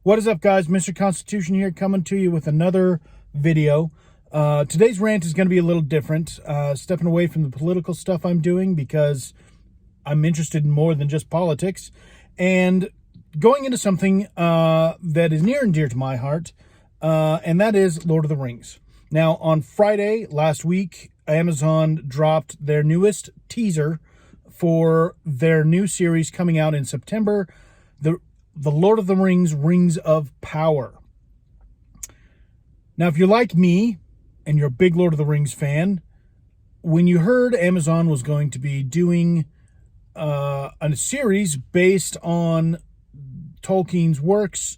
What is up, guys? Mr. Constitution here, coming to you with another video. Today's rant is going to be a little different, stepping away from the political stuff I'm doing because I'm interested in more than just politics, and going into something that is near and dear to my heart, and that is Lord of the Rings. Now, on Friday last week, Amazon dropped their newest teaser for their new series coming out in September, the Lord of the Rings, Rings of Power. Now, if you're like me and you're a big Lord of the Rings fan, when you heard Amazon was going to be doing a series based on Tolkien's works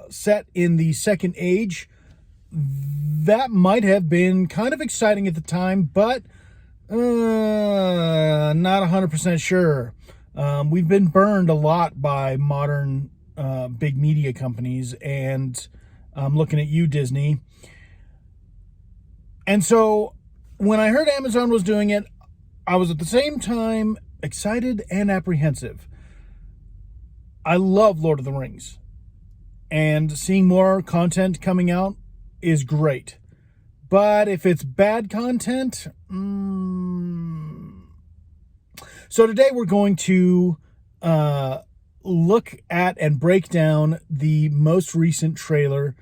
set in the Second Age, that might have been kind of exciting at the time, but not 100% sure. We've been burned a lot by modern big media companies, and I'm looking at you, Disney. And so when I heard Amazon was doing it, I was at the same time excited and apprehensive. I love Lord of the Rings, and seeing more content coming out is great. But if it's bad content, So today we're going to look at and break down the most recent teaser,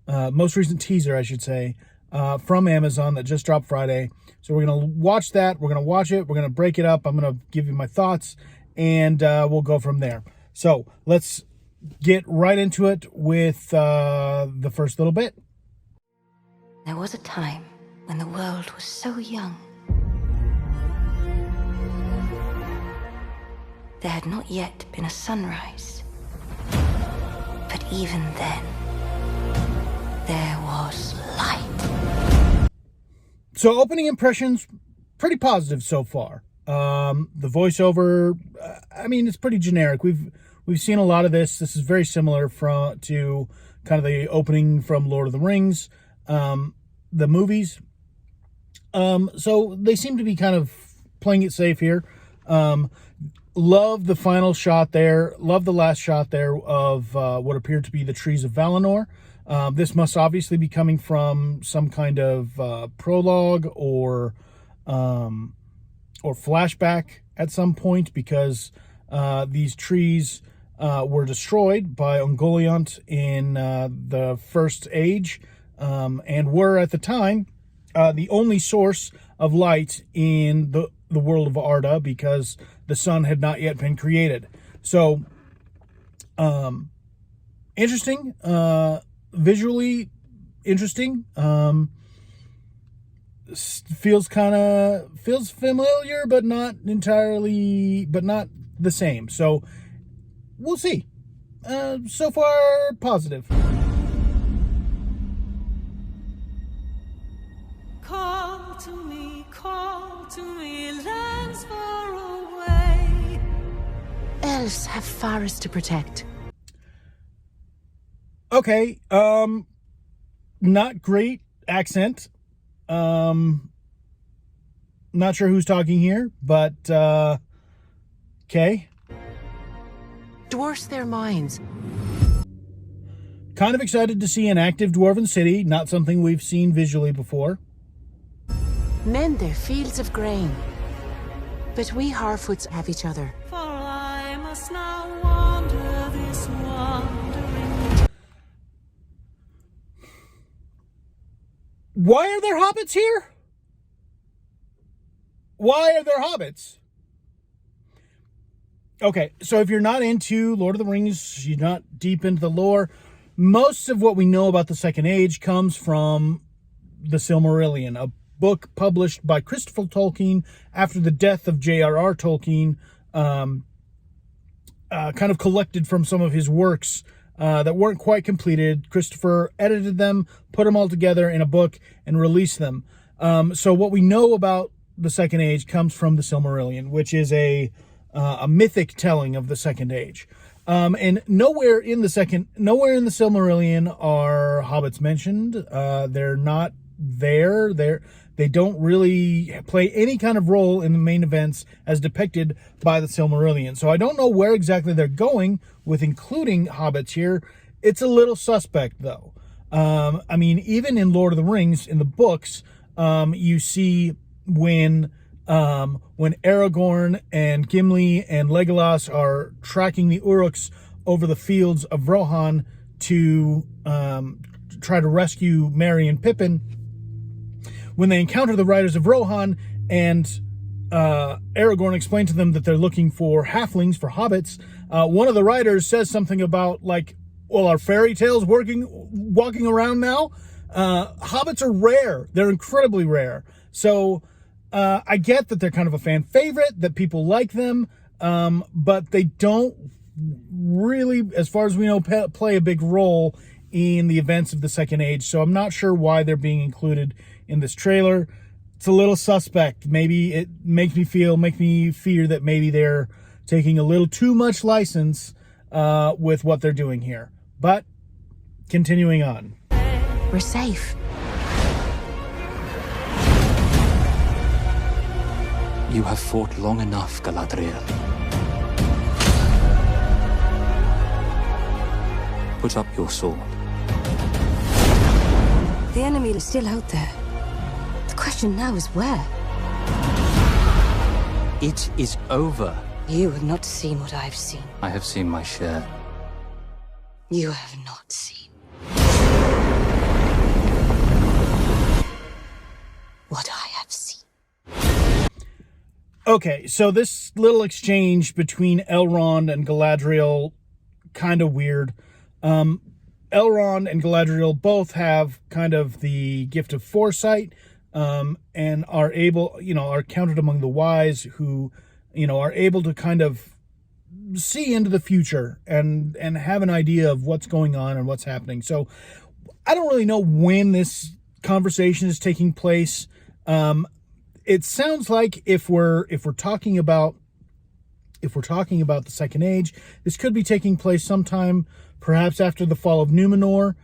I should say, from Amazon that just dropped Friday. So we're going to watch that. We're going to watch it. We're going to break it up. I'm going to give you my thoughts, and we'll go from there. So let's get right into it with the first little bit. There was a time when the world was so young. There had not yet been a sunrise. But even then, there was light. So opening impressions, pretty positive so far. The voiceover, I mean, it's pretty generic. We've seen a lot of this. This is very similar to kind of the opening from Lord of the Rings, the movies. So they seem to be kind of playing it safe here. Love the final shot there. Love the last shot there of what appeared to be the trees of Valinor. This must obviously be coming from some kind of prologue or flashback at some point, because these trees were destroyed by Ungoliant in the First Age, and were at the time the only source of light in the world of Arda, because the sun had not yet been created. So, interesting, visually interesting. Feels familiar, but not entirely, but not the same. So we'll see. So far, positive. Call to me, lands far away. Elves have forests to protect. Okay, not great accent. Not sure who's talking here, but, okay. Dwarfs their minds. Kind of excited to see an active dwarven city, not something we've seen visually before. Mend their fields of grain. But we Harfoots have each other. For I must now wander this wandering. Why are there hobbits here? Why are there hobbits? Okay, so if you're not into Lord of the Rings, you're not deep into the lore, most of what we know about the Second Age comes from the Silmarillion, a book published by Christopher Tolkien after the death of J.R.R. Tolkien, kind of collected from some of his works that weren't quite completed. Christopher edited them, put them all together in a book, and released them. So what we know about the Second Age comes from the Silmarillion, which is a mythic telling of the Second Age. And nowhere in the Silmarillion are hobbits mentioned. They're not there. They don't really play any kind of role in the main events as depicted by the Silmarillion. So I don't know where exactly they're going with including hobbits here. It's a little suspect, though. I mean, even in Lord of the Rings, in the books, you see when Aragorn and Gimli and Legolas are tracking the Uruks over the fields of Rohan to try to rescue Merry and Pippin. When they encounter the riders of Rohan, and Aragorn explains to them that they're looking for halflings, for hobbits, one of the riders says something about, like, well, are fairy tales walking around now? Hobbits are rare. They're incredibly rare. So I get that they're kind of a fan favorite, that people like them, but they don't really, as far as we know, play a big role in the events of the Second Age. So I'm not sure why they're being included in this trailer. It's a little suspect. Maybe it makes me fear that maybe they're taking a little too much license with what they're doing here. But continuing on. We're safe. You have fought long enough, Galadriel. Put up your sword. The enemy is still out there. The question now is where? It is over. You have not seen what I've seen. I have seen my share. You have not seen what I have seen. Okay, so this little exchange between Elrond and Galadriel, kind of weird. Elrond and Galadriel both have kind of the gift of foresight, and are counted among the wise, who, are able to kind of see into the future and have an idea of what's going on and what's happening. So I don't really know when this conversation is taking place. It sounds like if we're talking about the Second Age, this could be taking place sometime perhaps after the fall of Numenor,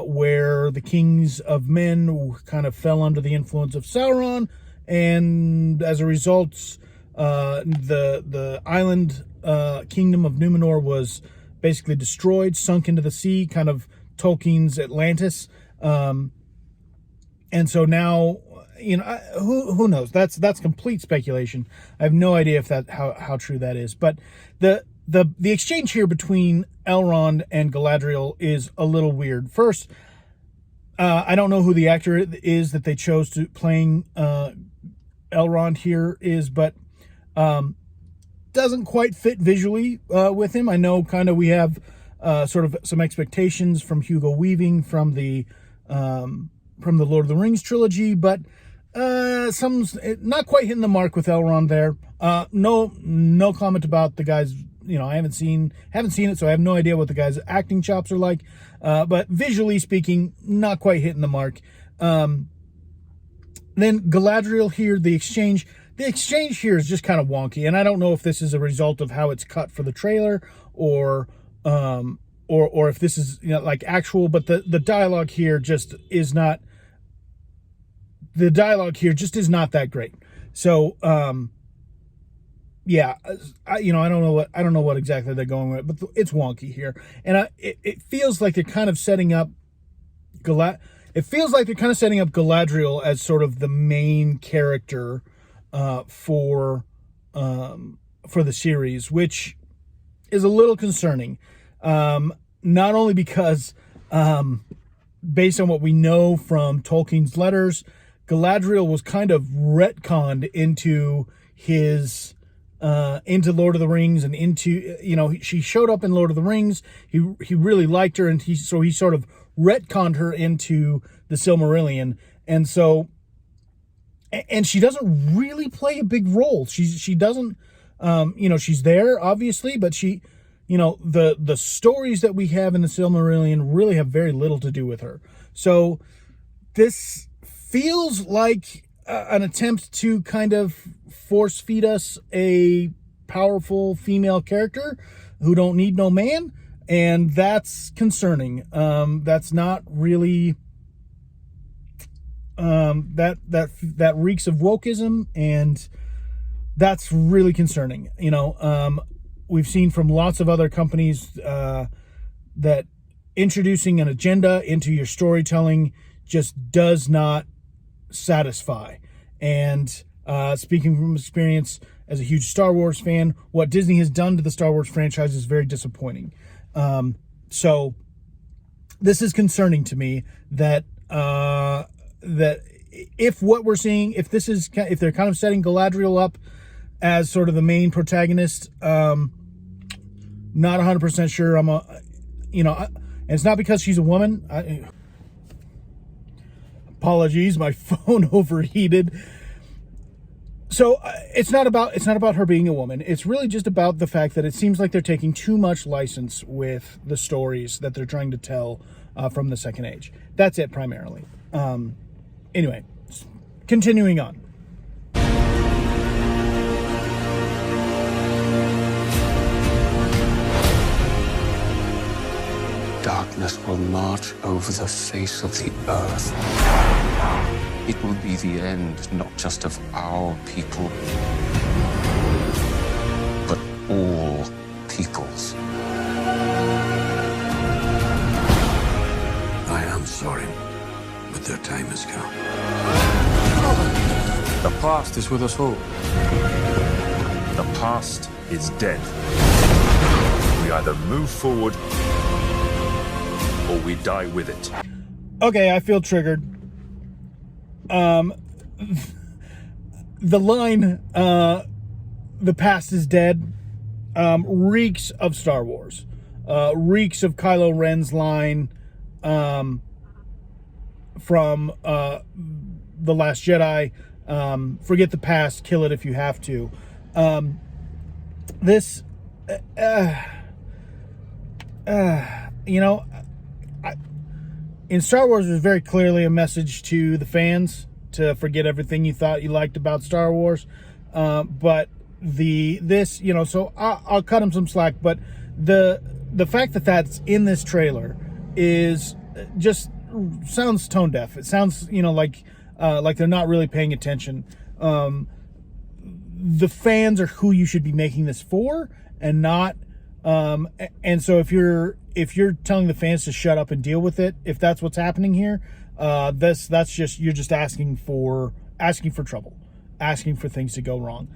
where the kings of men kind of fell under the influence of Sauron, and as a result, the island kingdom of Numenor was basically destroyed, sunk into the sea, kind of Tolkien's Atlantis. And so now, who knows? That's complete speculation. I have no idea if how true that is. But the exchange here between Elrond and Galadriel is a little weird. First, I don't know who the actor is that they chose to playing Elrond here is, but doesn't quite fit visually with him. I know kind of we have sort of some expectations from Hugo Weaving from the Lord of the Rings trilogy, but some's not quite hitting the mark with Elrond there. No comment about the guy's. I haven't seen it, so I have no idea what the guy's acting chops are like. But visually speaking, not quite hitting the mark. Then Galadriel here, the exchange here is just kind of wonky, and I don't know if this is a result of how it's cut for the trailer, or if this is like actual. But the dialogue here just is not. The dialogue here just is not that great. So yeah, I don't know what exactly they're going with, but it's wonky here, and it feels like they're kind of setting up Galadriel as sort of the main character for the series, which is a little concerning. Not only because, based on what we know from Tolkien's letters, Galadriel was kind of retconned into his into Lord of the Rings, and into she showed up in Lord of the Rings. He really liked her, and he sort of retconned her into the Silmarillion, and she doesn't really play a big role. She doesn't she's there obviously, but she the stories that we have in the Silmarillion really have very little to do with her. So this feels like an attempt to kind of force feed us a powerful female character who don't need no man, and that's concerning. That's not really that reeks of wokeism, and that's really concerning. we've seen from lots of other companies that introducing an agenda into your storytelling just does not satisfy. And speaking from experience as a huge Star Wars fan, what Disney has done to the Star Wars franchise is very disappointing. So this is concerning to me that that if what we're seeing, if they're kind of setting Galadriel up as sort of the main protagonist, not 100% sure. And it's not because she's a woman. Apologies, my phone overheated. So it's not about her being a woman. It's really just about the fact that it seems like they're taking too much license with the stories that they're trying to tell from the Second Age. That's it primarily. Anyway, continuing on. Darkness will march over the face of the earth. It will be the end, not just of our people, but all peoples. I am sorry, but their time has come. The past is with us all. The past is dead. We either move forward or we die with it. Okay, I feel triggered. The line, the past is dead, reeks of Star Wars. Reeks of Kylo Ren's line from The Last Jedi. Forget the past, kill it if you have to. In Star Wars, there's very clearly a message to the fans to forget everything you thought you liked about Star Wars. But so I'll cut him some slack. But the fact that that's in this trailer is just sounds tone deaf. It sounds like they're not really paying attention. The fans are who you should be making this for, and not. And so if you're telling the fans to shut up and deal with it, if that's what's happening here, that's just, you're just asking for trouble, asking for things to go wrong.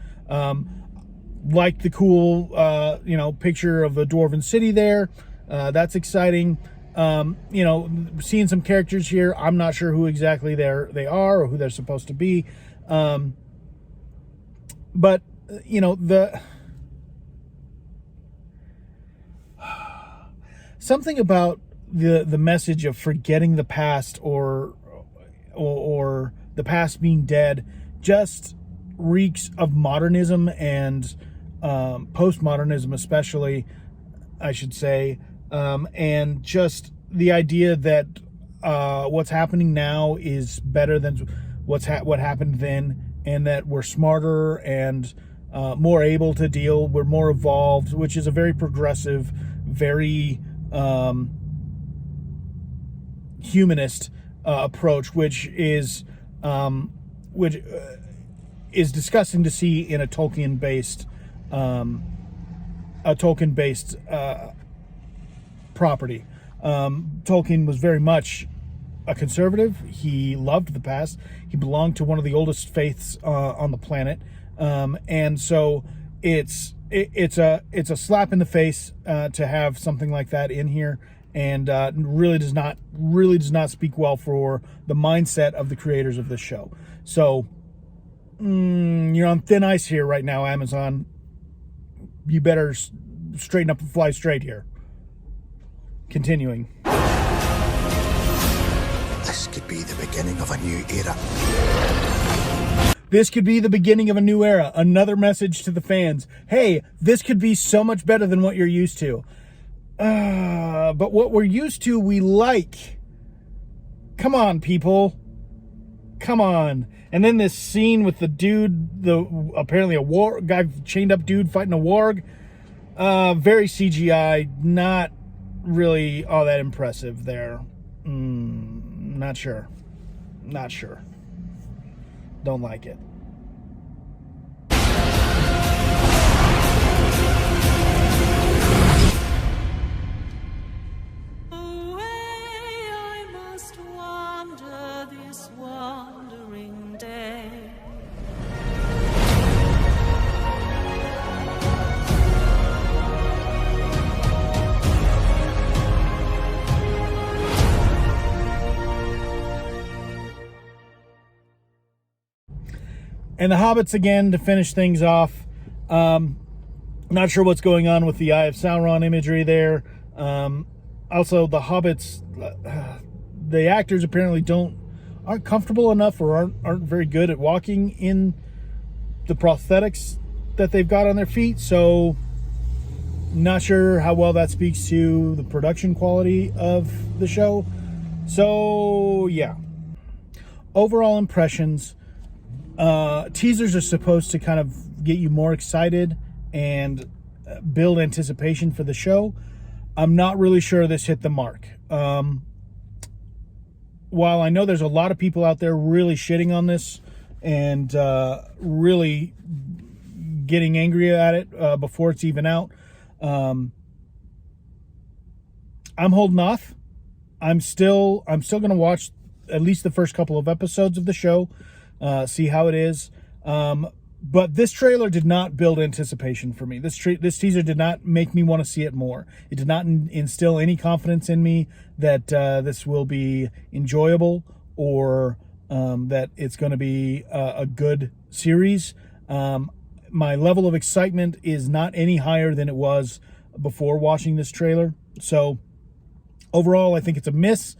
Like the cool, picture of a dwarven city there. That's exciting. Seeing some characters here. I'm not sure who exactly they are or who they're supposed to be. But something about the message of forgetting the past or the past being dead just reeks of modernism and postmodernism, especially, I should say, and just the idea that what's happening now is better than what happened then, and that we're smarter and more able to deal. We're more evolved, which is a very progressive, very humanist approach, which is disgusting to see in a Tolkien-based property. Tolkien was very much a conservative. He loved the past. He belonged to one of the oldest faiths on the planet, and so it's a slap in the face to have something like that in here, and really does not speak well for the mindset of the creators of this show. So you're on thin ice here right now, Amazon. You better straighten up and fly straight here. Continuing. This could be the beginning of a new era. This could be the beginning of a new era. Another message to the fans. Hey, this could be so much better than what you're used to. But what we're used to, we like. Come on, people. Come on. And then this scene with the dude, apparently a war guy, chained up dude fighting a warg. Very CGI, not really all that impressive there. Not sure. Don't like it. And the Hobbits again to finish things off. Not sure what's going on with the Eye of Sauron imagery there. Also, the Hobbits, the actors apparently aren't comfortable enough or aren't very good at walking in the prosthetics that they've got on their feet. So, not sure how well that speaks to the production quality of the show. So, yeah. Overall impressions. Teasers are supposed to kind of get you more excited and build anticipation for the show. I'm not really sure this hit the mark. While I know there's a lot of people out there really shitting on this and really getting angry at it before it's even out, I'm holding off. I'm still going to watch at least the first couple of episodes of the show, see how it is. But this trailer did not build anticipation for me. This teaser did not make me want to see it more. It did not instill any confidence in me that this will be enjoyable or that it's going to be a good series. My level of excitement is not any higher than it was before watching this trailer. So overall, I think it's a miss.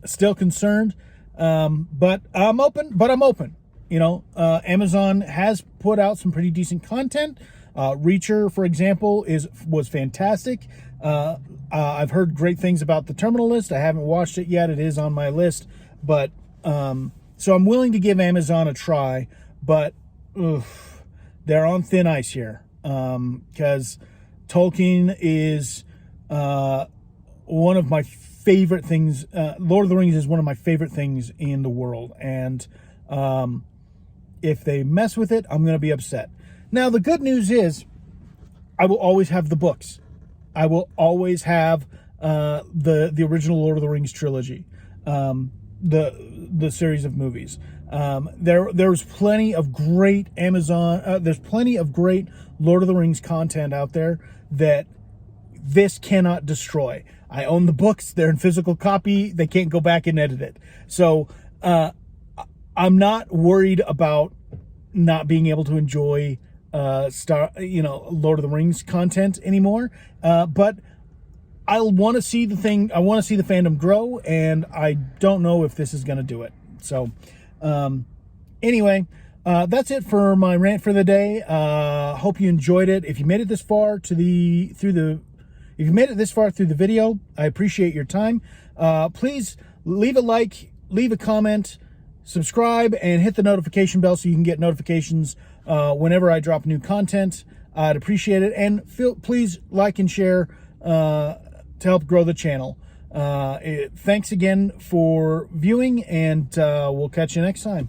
Still concerned, but I'm open. You know, Amazon has put out some pretty decent content. Reacher, for example, was fantastic. I've heard great things about The Terminal List. I haven't watched it yet. It is on my list, but so I'm willing to give Amazon a try. But they're on thin ice here because Tolkien is one of my favorite things. Lord of the Rings is one of my favorite things in the world, and if they mess with it, I'm going to be upset. Now, the good news is I will always have the books. I will always have the original Lord of the Rings trilogy, the series of movies. There's plenty of great there's plenty of great Lord of the Rings content out there that this cannot destroy. I own the books. They're in physical copy. They can't go back and edit it. So I'm not worried about not being able to enjoy Lord of the Rings content anymore. But I want to see the thing. I want to see the fandom grow, and I don't know if this is going to do it. So anyway, that's it for my rant for the day. Hope you enjoyed it. If you made it this far through the video, I appreciate your time. Please leave a like, leave a comment, subscribe, and hit the notification bell so you can get notifications whenever I drop new content. I'd appreciate it. And please like and share to help grow the channel. Thanks again for viewing, and we'll catch you next time.